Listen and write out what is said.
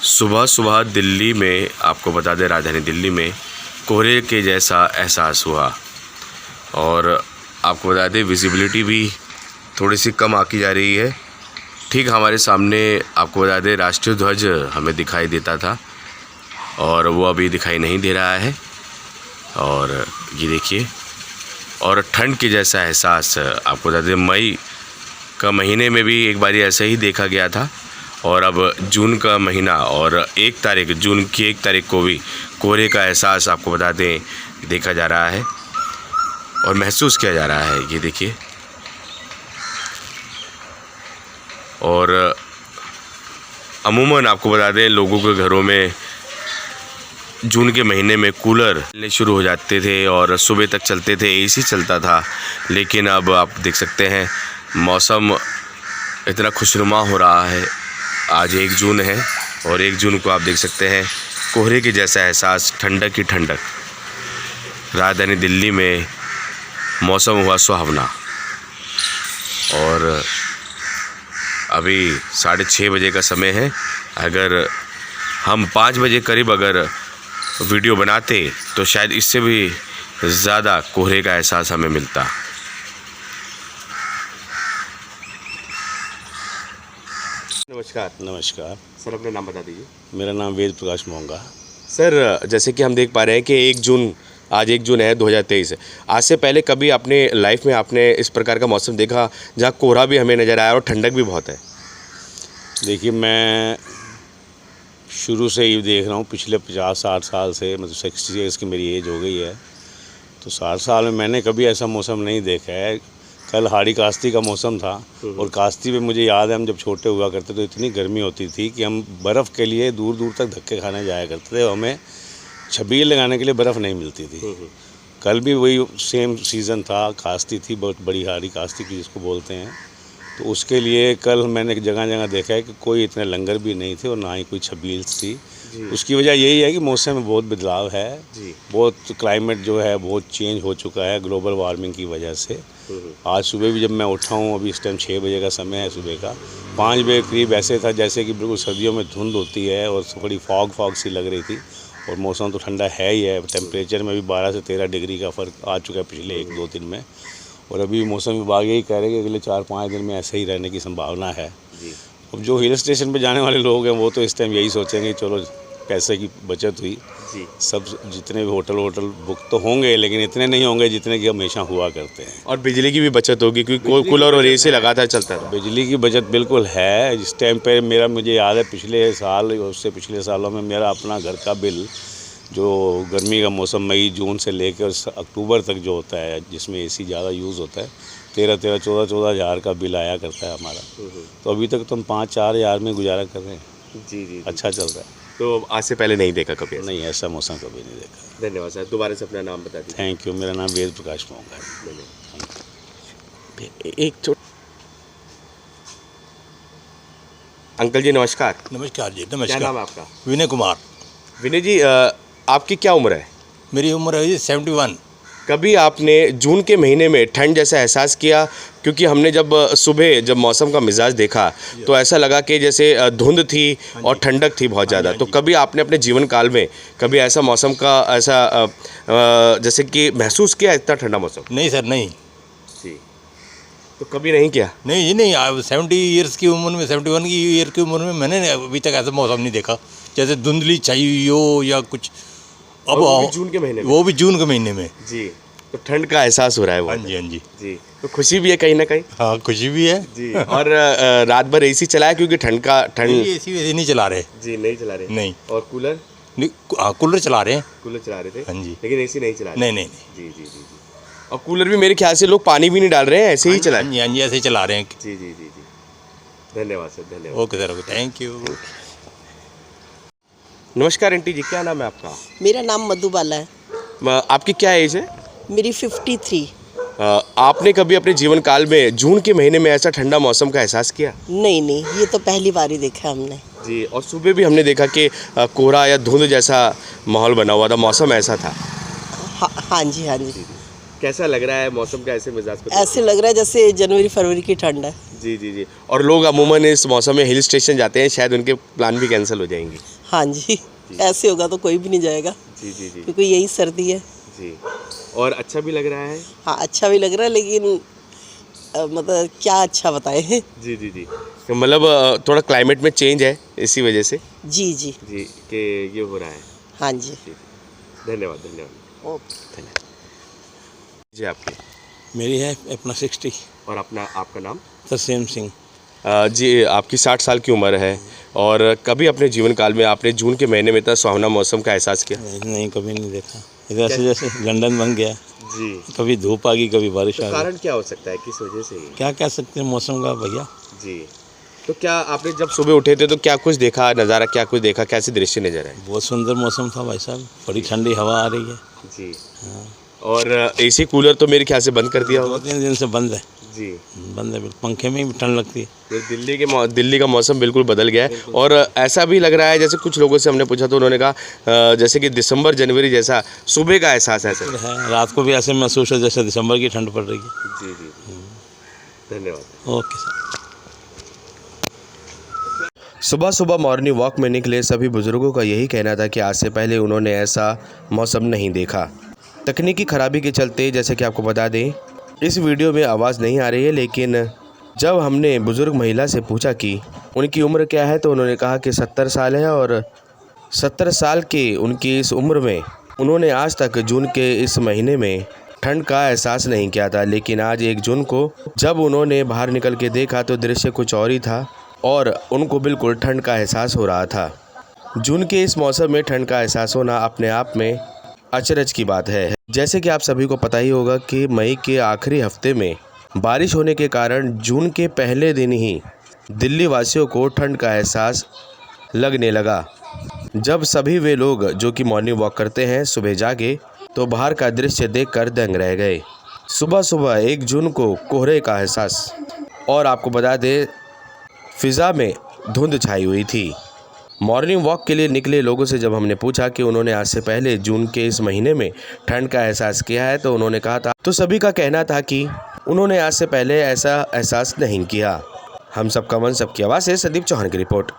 सुबह सुबह दिल्ली में आपको बता दें, राजधानी दिल्ली में कोहरे के जैसा एहसास हुआ और आपको बता दें विजिबिलिटी भी थोड़ी सी कम आती जा रही है। ठीक हमारे सामने आपको बता दें राष्ट्रीय ध्वज हमें दिखाई देता था और वो अभी दिखाई नहीं दे रहा है। और ये देखिए, और ठंड के जैसा एहसास आपको बता दें मई का महीने में भी एक बारी ऐसा ही देखा गया था और अब जून का महीना और जून की 1 तारीख को भी कोहरे का एहसास आपको बता दें देखा जा रहा है और महसूस किया जा रहा है। ये देखिए, और अमूमन आपको बता दें लोगों के घरों में जून के महीने में कूलर चलने शुरू हो जाते थे और सुबह तक चलते थे, एसी चलता था। लेकिन अब आप देख सकते हैं मौसम इतना खुशनुमा हो रहा है। आज 1 जून है और 1 जून को आप देख सकते हैं कोहरे के जैसा एहसास, ठंडक की ठंडक। राजधानी दिल्ली में मौसम हुआ सुहावना और अभी 6:30 बजे का समय है। अगर हम 5 बजे करीब अगर वीडियो बनाते तो शायद इससे भी ज़्यादा कोहरे का एहसास हमें मिलता। नमस्कार सर, अपना नाम बता दीजिए। मेरा नाम वेद प्रकाश मोंगा। सर, जैसे कि हम देख पा रहे हैं कि आज 1 जून है 2023 है। आज से पहले कभी अपने लाइफ में आपने इस प्रकार का मौसम देखा जहाँ कोहरा भी हमें नज़र आया और ठंडक भी बहुत है? देखिए, मैं शुरू से ही देख रहा हूँ, पिछले 50-60 साल से, मतलब 60 ईयर्स की मेरी एज हो गई है, तो 60 साल में मैंने कभी ऐसा मौसम नहीं देखा है। कल हाड़ी कास्ती का मौसम था और कास्ती में मुझे याद है हम जब छोटे हुआ करते तो इतनी गर्मी होती थी कि हम बर्फ़ के लिए दूर दूर तक धक्के खाने जाया करते थे और हमें छबील लगाने के लिए बर्फ़ नहीं मिलती थी। कल भी वही सेम सीज़न था, कास्ती थी, बहुत बड़ी हाड़ी कास्ती की जिसको बोलते हैं। तो उसके लिए कल मैंने जगह जगह देखा है कि कोई इतने लंगर भी नहीं थे और ना ही कोई छबील थी। उसकी वजह यही है कि मौसम में बहुत बदलाव है, बहुत क्लाइमेट जो है बहुत चेंज हो चुका है ग्लोबल वार्मिंग की वजह से। आज सुबह भी जब मैं उठा हूँ, अभी इस टाइम 6 बजे का समय है सुबह का, 5 बजे करीब ऐसे था जैसे कि बिल्कुल सर्दियों में धुंध होती है और थोड़ी फॉग सी लग रही थी। और मौसम तो ठंडा है ही है, टेम्परेचर में भी 12 से 13 डिग्री का फ़र्क आ चुका है पिछले 1-2 दिन में। और अभी मौसम विभाग यही कह रहे हैं कि अगले 4-5 दिन में ऐसे ही रहने की संभावना है। अब जो हिल स्टेशन पे जाने वाले लोग हैं वो तो इस टाइम यही सोचेंगे चलो पैसे की बचत हुई। सब जितने भी होटल बुक तो होंगे लेकिन इतने नहीं होंगे जितने कि हमेशा हुआ करते हैं। और बिजली की भी बचत होगी क्योंकि कूलर और एसी लगातार चलता है। बिजली की बचत बिल्कुल है। इस टाइम पे मुझे याद है पिछले साल, उससे पिछले सालों में मेरा अपना घर का बिल जो गर्मी का मौसम मई जून से लेकर अक्टूबर तक जो होता है, जिसमें एसी ज़्यादा यूज़ होता है, 13-13, 14-14 हज़ार का बिल आया करता है हमारा। तो अभी तक तो हम 5-4 हज़ार में गुजारा कर रहे हैं। जी, अच्छा चल रहा है। तो आज से पहले नहीं देखा कभी? नहीं, ऐसा मौसम कभी नहीं देखा। धन्यवाद सर। दोबारा से अपना नाम बता दीजिए। Thank you. मेरा नाम वेद प्रकाश मोंगा है। एक अंकल जी नमस्कार। नमस्कार जी। नमस्कार। क्या नाम है आपका? विनय कुमार। विनय जी, आपकी क्या उम्र है? मेरी उम्र है जी 71। कभी आपने जून के महीने में ठंड जैसा एहसास किया? क्योंकि हमने जब मौसम का मिजाज देखा तो ऐसा लगा कि जैसे धुंध थी और ठंडक थी बहुत ज़्यादा। तो कभी आपने अपने जीवन काल में कभी ऐसा मौसम का जैसे कि महसूस किया इतना ठंडा मौसम? नहीं सर, नहीं जी। तो कभी नहीं किया? नहीं जी, नहीं। 70 ईयर्स की उम्र में, 71 की ईयर की उम्र में मैंने अभी तक ऐसा मौसम नहीं देखा जैसे धुंधली छाई हुई हो या कुछ। अब वो भी जून के महीने में? वो भी जून के महीने में जी। तो ठंड का एहसास हो रहा है वो? हाँ जी, हाँ जी जी। तो खुशी भी है कहीं ना कहीं? हाँ, खुशी भी है जी। और रात भर एसी चलाया क्योंकि ठंड एसी वैसे नहीं चला रहे? जी, नहीं चला रहे। नहीं। और कूलर? नहीं, हाँ, कूलर चला रहे हैं। कूलर चला रहे थे? हाँ जी। लेकिन एसी नहीं चला रहे? नहीं नहीं। जी जी जी जी। और कूलर भी मेरे ख्याल से लोग पानी भी नहीं डाल रहे हैं, ऐसे ही चला? हाँ जी, हाँ जी, ऐसे ही चला रहे हैं। जी जी जी जी। धन्यवाद सर, धन्यवाद। Okay sir, okay, thank you. नमस्कार आंटी जी, क्या नाम है आपका? मेरा नाम मधुबाला है। आपकी क्या एज है? मेरी 53। आपने कभी अपने जीवन काल में जून के महीने में ऐसा ठंडा मौसम का एहसास किया? नहीं, ये तो पहली बार ही देखा हमने। जी। और सुबह भी हमने देखा कि कोहरा या धुंध जैसा माहौल बना हुआ था, मौसम ऐसा था। हाँ जी। कैसा लग रहा है मौसम का ऐसे मिजाज पे? ऐसे लग रहा है जैसे जनवरी फरवरी की ठंड है। जी जी जी। और लोग अमूमन इस मौसम में हिल स्टेशन जाते हैं, शायद उनके प्लान भी कैंसिल हो जाएंगे। हाँ जी, ऐसे होगा तो कोई भी नहीं जाएगा, जी जी जी क्योंकि यही सर्दी है। जी। और अच्छा भी लग रहा है। हाँ, अच्छा भी लग रहा है, लेकिन मतलब क्या अच्छा बताएं। जी जी जी। तो मतलब थोड़ा क्लाइमेट में चेंज है इसी वजह से जी जी, जी कि ये हो रहा है। हाँ जी। जी धन्यवाद धन्यवाद ओके। जी। आपकी मेरी है अपना 60 और अपना आपका नाम? तरसेम सिंह। जी आपकी 60 साल की उम्र है और कभी अपने जीवन काल में आपने जून के महीने में इतना सुहावना मौसम का एहसास किया? नहीं, कभी नहीं देखा। इधर से जैसे लंदन बन गया, जी। कभी धूप आ गई, कभी बारिश आ गई। कारण क्या हो सकता है, किस वजह से ये? क्या कह सकते हैं मौसम का भैया। जी। तो क्या आपने जब सुबह उठे थे तो क्या कुछ देखा नज़ारा, क्या कुछ देखा, कैसे दृश्य नजर आए? बहुत सुंदर मौसम था भाई साहब, बड़ी ठंडी हवा आ रही है। जी। और एसी कूलर तो मेरे ख्याल से बंद कर दिया होगा? 2-3 दिन से बंद है, जी। बंद है। पंखे में भी ठंड लगती है। ये दिल्ली का मौसम बिल्कुल बदल गया है और ऐसा भी लग रहा है जैसे कुछ लोगों से हमने पूछा तो उन्होंने कहा जैसे कि दिसंबर जनवरी जैसा सुबह का एहसास है सर। है, रात को भी ऐसे महसूस है जैसे दिसंबर की ठंड पड़ रही है। जी जी धन्यवाद। Okay sir. सुबह सुबह मॉर्निंग वॉक में निकले सभी बुजुर्गों का यही कहना था कि आज से पहले उन्होंने ऐसा मौसम नहीं देखा। तकनीकी खराबी के चलते जैसे कि आपको बता दें इस वीडियो में आवाज़ नहीं आ रही है, लेकिन जब हमने बुज़ुर्ग महिला से पूछा कि उनकी उम्र क्या है तो उन्होंने कहा कि 70 साल है और 70 साल के उनकी इस उम्र में उन्होंने आज तक जून के इस महीने में ठंड का एहसास नहीं किया था। लेकिन आज 1 जून को जब उन्होंने बाहर निकल के देखा तो दृश्य कुछ और ही था और उनको बिल्कुल ठंड का एहसास हो रहा था। जून के इस मौसम में ठंड का एहसास होना अपने आप में अचरज की बात है। जैसे कि आप सभी को पता ही होगा कि मई के आखिरी हफ्ते में बारिश होने के कारण जून के पहले दिन ही दिल्ली वासियों को ठंड का एहसास लगने लगा। जब सभी वे लोग जो कि मॉर्निंग वॉक करते हैं सुबह जागे तो बाहर का दृश्य देखकर दंग रह गए। सुबह सुबह 1 जून को कोहरे का एहसास और आपको बता दें फिज़ा में धुंध छाई हुई थी। मॉर्निंग वॉक के लिए निकले लोगों से जब हमने पूछा कि उन्होंने आज से पहले जून के इस महीने में ठंड का एहसास किया है तो उन्होंने कहा था, तो सभी का कहना था कि उन्होंने आज से पहले ऐसा एहसास नहीं किया। हम सबका मन सबकी आवाज़ से संदीप चौहान की रिपोर्ट।